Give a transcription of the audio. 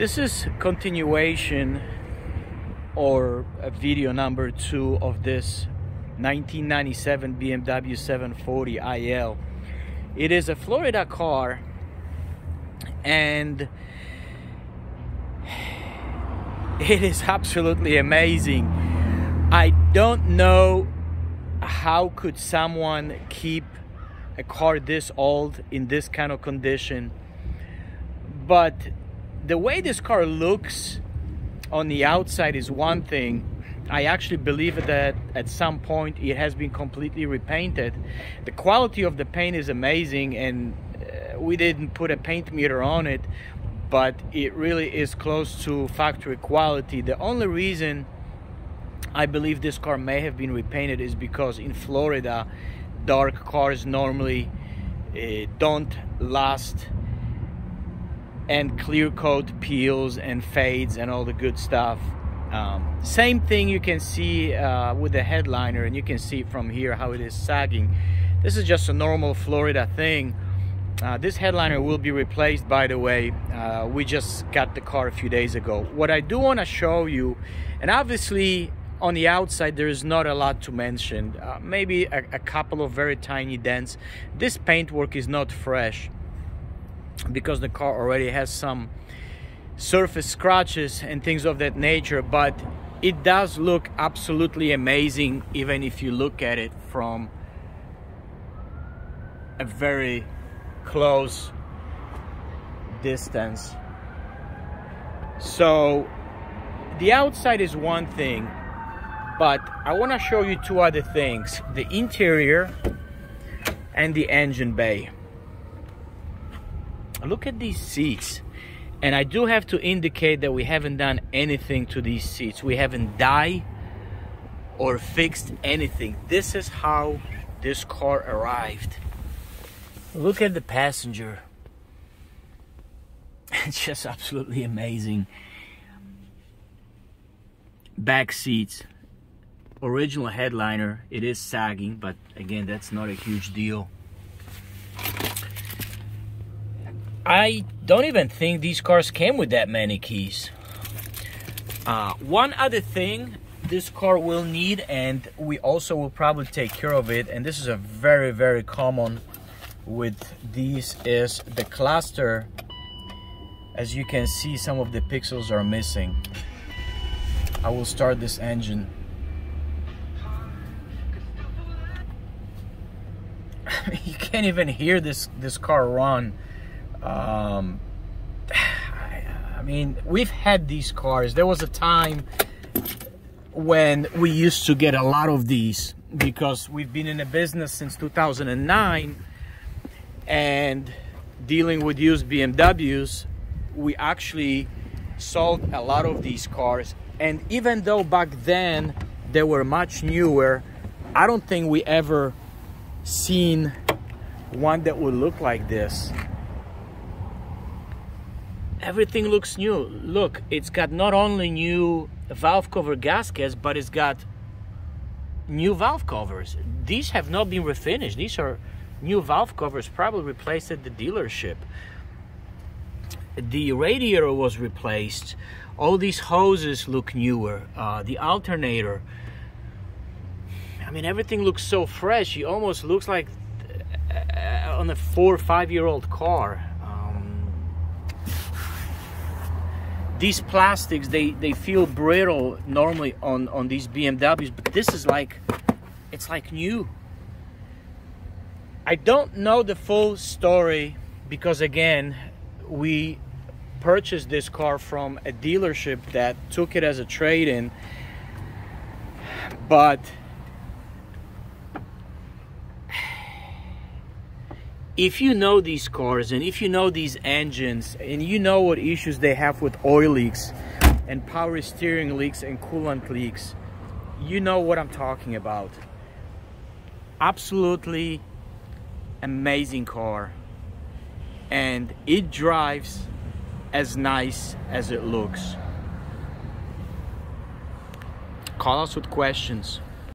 This is continuation or a video number 2 of this 1997 BMW 740 IL. It is a Florida car, and it is absolutely amazing. I don't know how could someone keep a car this old in this kind of condition, but the way this car looks on the outside is one thing. I actually believe that at some point it has been completely repainted. The quality of the paint is amazing, and we didn't put a paint meter on it, but it really is close to factory quality. The only reason I believe this car may have been repainted is because in Florida, dark cars normally don't last, and clear coat peels and fades and all the good stuff. Same thing you can see with the headliner, and you can see from here how it is sagging. This is just a normal Florida thing. This headliner will be replaced, by the way. We just got the car a few days ago. What I do want to show you, and obviously on the outside there is not a lot to mention, maybe a couple of very tiny dents. This paintwork is not fresh because the car already has some surface scratches and things of that nature, but it does look absolutely amazing even if you look at it from a very close distance. So the outside is one thing, but I want to show you two other things: the interior and the engine bay. Look at these seats. And I do have to indicate that we haven't done anything to these seats. We haven't dyed or fixed anything. This is how this car arrived. Look at the passenger. It's just absolutely amazing. Back seats. Original headliner. It is sagging, but again, that's not a huge deal. I don't even think these cars came with that many keys. One other thing this car will need, and we also will probably take care of it, and this is a very, very common with these, is the cluster. As you can see, some of the pixels are missing. I will start this engine. You can't even hear this car run. I mean, we've had these cars. There was a time when we used to get a lot of these because we've been in the business since 2009, and dealing with used BMWs, we actually sold a lot of these cars. And even though back then they were much newer, I don't think we ever seen one that would look like this. Everything looks new. Look, it's got not only new valve cover gaskets, but it's got new valve covers. These have not been refinished. These are new valve covers, probably replaced at the dealership. The radiator was replaced. All these hoses look newer. The alternator. I mean, everything looks so fresh. It almost looks like on a 4 or 5 year old car. These plastics, they feel brittle normally on these BMWs, but this is like, it's like new. I don't know the full story because, again, we purchased this car from a dealership that took it as a trade-in, but if you know these cars and if you know these engines and you know what issues they have with oil leaks and power steering leaks and coolant leaks, you know what I'm talking about. Absolutely amazing car, and it drives as nice as it looks. Call us with questions.